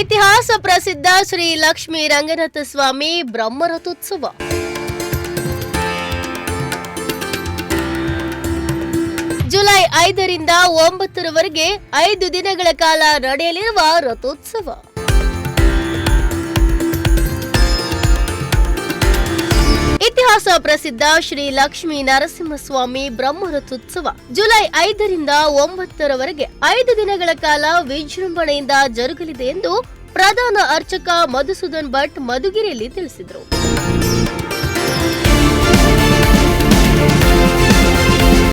ಇತಿಹಾಸ ಪ್ರಸಿದ್ಧ ಶ್ರೀ ಲಕ್ಷ್ಮೀ ರಂಗನಾಥ ಸ್ವಾಮಿ ಬ್ರಹ್ಮರಥೋತ್ಸವ. ಜುಲೈ 5ರಿಂದ 9ರವರೆಗೆ 5 ದಿನಗಳ ಕಾಲ ನಡೆಯಲಿರುವ ರಥೋತ್ಸವ. ಇತಿಹಾಸ ಪ್ರಸಿದ್ಧ ಶ್ರೀ ಲಕ್ಷ್ಮೀ ನರಸಿಂಹಸ್ವಾಮಿ ಬ್ರಹ್ಮರಥೋತ್ಸವ ಜುಲೈ 5ರಿಂದ 9ರವರೆಗೆ 5 ದಿನಗಳ ಕಾಲ ವಿಜೃಂಭಣೆಯಿಂದ ಜರುಗಲಿದೆ ಎಂದು ಪ್ರಧಾನ ಅರ್ಚಕ ಮಧುಸೂದನ್ ಭಟ್ ಮಧುಗಿರಿಯಲ್ಲಿ ತಿಳಿಸಿದರು.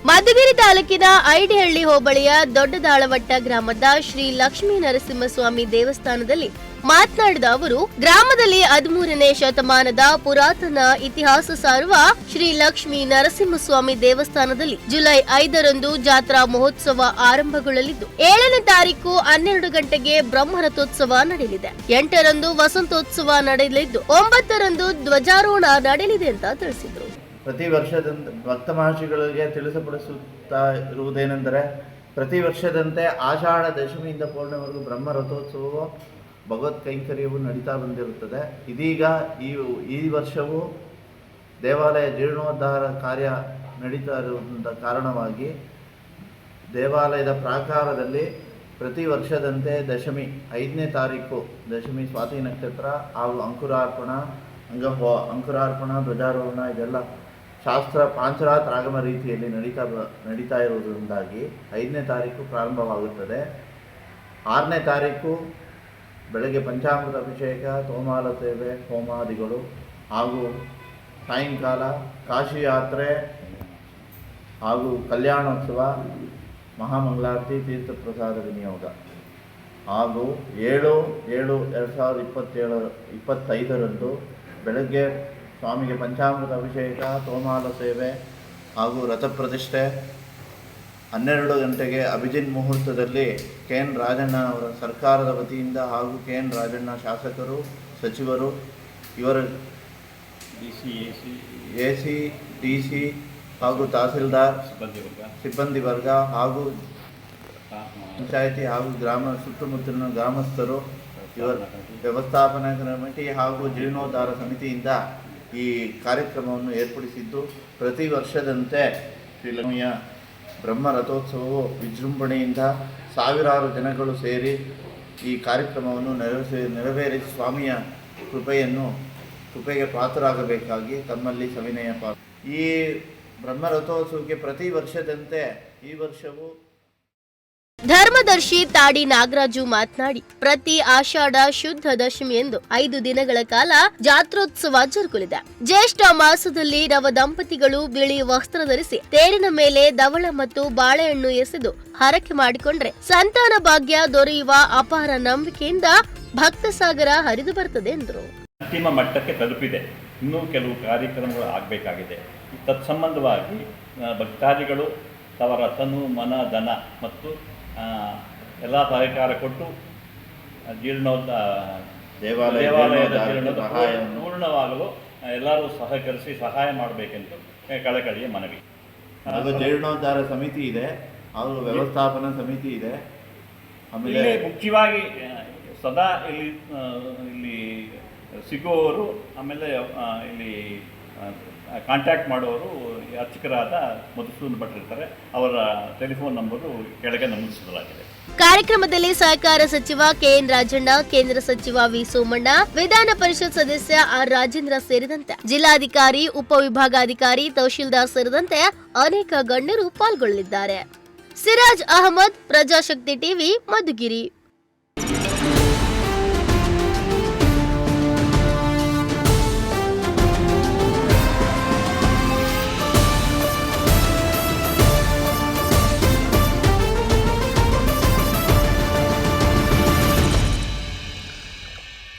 ಮಧುಗಿರಿ ತಾಲೂಕಿನ ಐಡಿಹಳ್ಳಿ ಹೋಬಳಿಯ ದೊಡ್ಡದಾಳವಟ್ಟ ಗ್ರಾಮದ ಶ್ರೀ ಲಕ್ಷ್ಮೀ ನರಸಿಂಹಸ್ವಾಮಿ ದೇವಸ್ಥಾನದಲ್ಲಿ ಮಾತನಾಡಿದ ಅವರು, ಗ್ರಾಮದಲ್ಲಿ 13ನೇ ಶತಮಾನದ ಪುರಾತನ ಇತಿಹಾಸ ಸಾರುವ ಶ್ರೀ ಲಕ್ಷ್ಮೀ ನರಸಿಂಹಸ್ವಾಮಿ ದೇವಸ್ಥಾನದಲ್ಲಿ ಜುಲೈ 5ರಂದು ಜಾತ್ರಾ ಮಹೋತ್ಸವ ಆರಂಭಗೊಳ್ಳಲಿದ್ದು 7ನೇ ತಾರೀಕು 12 ಗಂಟೆಗೆ ಬ್ರಹ್ಮರಥೋತ್ಸವ ನಡೆಯಲಿದೆ. 8ರಂದು ವಸಂತೋತ್ಸವ ನಡೆಯಲಿದ್ದು 9ರಂದು ಧ್ವಜಾರೋಹಣ ನಡೆಯಲಿದೆ ಅಂತ ತಿಳಿಸಿದರು. ಪ್ರತಿ ವರ್ಷದಂತೆ ಭಕ್ತ ಮಹರ್ಷಿಗಳಿಗೆ ತಿಳಿಸಪಡಿಸುತ್ತಾ ಇರುವುದೇನೆಂದರೆ, ಪ್ರತಿ ವರ್ಷದಂತೆ ಆಷಾಢ ದಶಮಿಯಿಂದ ಪೂರ್ಣವರೆಗೂ ಬ್ರಹ್ಮ ರಥೋತ್ಸವವು ಭಗವತ್ ಕೈಂಕರ್ಯವು ನಡೀತಾ ಬಂದಿರುತ್ತದೆ. ಇದೀಗ ಈ ವರ್ಷವೂ ದೇವಾಲಯ ಜೀರ್ಣೋದ್ಧಾರ ಕಾರ್ಯ ನಡೀತಾ ಇರುವುದರಿಂದ ಕಾರಣವಾಗಿ ದೇವಾಲಯದ ಪ್ರಾಕಾರದಲ್ಲಿ ಪ್ರತಿ ವರ್ಷದಂತೆ ದಶಮಿ 5ನೇ ತಾರೀಕು ದಶಮಿ ಸ್ವಾತಿ ನಕ್ಷತ್ರ ಹಾಗೂ ಅಂಕುರಾರ್ಪಣ ಧ್ವಜಾರೋಹಣ ಇದೆಲ್ಲ ಶಾಸ್ತ್ರ ಪಾಂಚರಾತ್ ರಾಗಮ ರೀತಿಯಲ್ಲಿ ನಡೀತಾ ಇರುವುದರಿಂದಾಗಿ 5ನೇ ತಾರೀಕು ಪ್ರಾರಂಭವಾಗುತ್ತದೆ. 6ನೇ ತಾರೀಕು ಬೆಳಗ್ಗೆ ಪಂಚಾಮೃತ ಅಭಿಷೇಕ, ತೋಮಾಲ ಸೇವೆ, ಹೋಮಾದಿಗಳು ಹಾಗೂ ಸಾಯಂಕಾಲ ಕಾಶಿ ಯಾತ್ರೆ ಹಾಗೂ ಕಲ್ಯಾಣೋತ್ಸವ, ಮಹಾಮಂಗಳಾರತಿ, ತೀರ್ಥ ಪ್ರಸಾದ ವಿನಿಯೋಗ ಹಾಗೂ 7/7/2025ರಂದು ಬೆಳಗ್ಗೆ ಸ್ವಾಮಿಗೆ ಪಂಚಾಮೃತ ಅಭಿಷೇಕ, ತೋಮಾಲ ಸೇವೆ ಹಾಗೂ ರಥಪ್ರತಿಷ್ಠೆ. 12 ಗಂಟೆಗೆ ಅಭಿಜಿನ್ ಮುಹೂರ್ತದಲ್ಲಿ KN ರಾಜಣ್ಣ ಅವರ ಸರ್ಕಾರದ ವತಿಯಿಂದ ಹಾಗೂ KN ರಾಜಣ್ಣ ಶಾಸಕರು, ಸಚಿವರು, ಇವರ AC DC ಹಾಗೂ ತಹಸೀಲ್ದಾರ್ ಸಿಬ್ಬಂದಿ ವರ್ಗ ಹಾಗೂ ಪಂಚಾಯಿತಿ ಹಾಗೂ ಸುತ್ತಮುತ್ತಲಿನ ಗ್ರಾಮಸ್ಥರು, ಇವರ ವ್ಯವಸ್ಥಾಪನಾ ಕಮಿಟಿ ಹಾಗೂ ಜೀರ್ಣೋದ್ಧಾರ ಸಮಿತಿಯಿಂದ ಈ ಕಾರ್ಯಕ್ರಮವನ್ನು ಏರ್ಪಡಿಸಿದ್ದು, ಪ್ರತಿ ವರ್ಷದಂತೆ ಶ್ರೀಲಕ್ಷ್ಮಿಯ ಬ್ರಹ್ಮ ರಥೋತ್ಸವವು ವಿಜೃಂಭಣೆಯಿಂದ ಸಾವಿರಾರು ಜನಗಳು ಸೇರಿ ಈ ಕಾರ್ಯಕ್ರಮವನ್ನು ನೆರವೇರಿಸಿ ಸ್ವಾಮಿಯ ಕೃಪೆಗೆ ಪಾತ್ರರಾಗಬೇಕಾಗಿ ತಮ್ಮಲ್ಲಿ ಸವಿನಯ ಈ ಬ್ರಹ್ಮ ರಥೋತ್ಸವಕ್ಕೆ ಪ್ರತಿ ವರ್ಷದಂತೆ ಈ ವರ್ಷವೂ ಧರ್ಮದರ್ಶಿ ತಾಡಿ ನಾಗರಾಜು ಮಾತನಾಡಿ, ಪ್ರತಿ ಆಷಾಢ ಶುದ್ಧ ದಶಮಿಯಂದು 5 ದಿನಗಳ ಕಾಲ ಜಾತ್ರೋತ್ಸವ ಜರುಗಲಿದೆ. ಜ್ಯೇಷ್ಠ ಮಾಸದಲ್ಲಿ ನವ ದಂಪತಿಗಳು ಬಿಳಿ ವಸ್ತ್ರ ಧರಿಸಿ ತೇರಿನ ಮೇಲೆ ಧವಳ ಮತ್ತು ಬಾಳೆಹಣ್ಣು ಎಸೆದು ಹರಕೆ ಮಾಡಿಕೊಂಡ್ರೆ ಸಂತಾನ ಭಾಗ್ಯ ದೊರೆಯುವ ಅಪಾರ ನಂಬಿಕೆಯಿಂದ ಭಕ್ತ ಸಾಗರ ಹರಿದು ಬರ್ತದೆ ಎಂದರು. ಅಂತಿಮ ಮಟ್ಟಕ್ಕೆ ತಲುಪಿದೆ. ಇನ್ನೂ ಕೆಲವು ಕಾರ್ಯಕ್ರಮಗಳು ಆಗಬೇಕಾಗಿದೆ. ತತ್ಸಂಬಂಧವಾಗಿ ಭಕ್ತಾದಿಗಳು ಅವರ ತನು, ಮನ, ಧನ ಮತ್ತು ಎಲ್ಲ ಸಹಕಾರ ಕೊಟ್ಟು ದೇವಾಲಯದ ಪೂರ್ಣವಾಗಲು ಎಲ್ಲರೂ ಸಹಕರಿಸಿ ಸಹಾಯ ಮಾಡಬೇಕೆಂದು ಕಳಕಳಿಯ ಮನವಿ. ಹಾಗೂ ಜೀರ್ಣೋದ್ಧಾರ ಸಮಿತಿ ಇದೆ, ಹಾಗೂ ವ್ಯವಸ್ಥಾಪನಾ ಸಮಿತಿ ಇದೆ. ಆಮೇಲೆ ಮುಖ್ಯವಾಗಿ ಸದಾ ಇಲ್ಲಿ ಸಿಗುವವರು, ಆಮೇಲೆ ಇಲ್ಲಿ ಕಾಂಟ್ಯಾಕ್ಟ್ ಮಾಡುವವರು ಅರ್ಚಕರಾದ ಮಧುಸೂದನ್ ಭಟ್ ಇರ್ತಾರೆ. ಅವರ ಟೆಲಿಫೋನ್ ನಂಬರು ಕೆಳಗೆ ನಮೂದಿಸಲಾಗಿದೆ. ಕಾರ್ಯಕ್ರಮದಲ್ಲಿ ಸಹಕಾರ ಸಚಿವ KN ರಾಜಣ್ಣ, ಕೇಂದ್ರ ಸಚಿವ ವಿ ಸೋಮಣ್ಣ, ವಿಧಾನ ಪರಿಷತ್ ಸದಸ್ಯ ಆರ್ ರಾಜೇಂದ್ರ ಸೇರಿದಂತೆ ಜಿಲ್ಲಾಧಿಕಾರಿ, ಉಪವಿಭಾಗಾಧಿಕಾರಿ, ತಹಶೀಲ್ದಾರ್ ಸೇರಿದಂತೆ ಅನೇಕ ಗಣ್ಯರು ಪಾಲ್ಗೊಳ್ಳಲಿದ್ದಾರೆ. ಸಿರಾಜ್ ಅಹಮದ್, ಪ್ರಜಾಶಕ್ತಿ ಟಿವಿ, ಮಧುಗಿರಿ.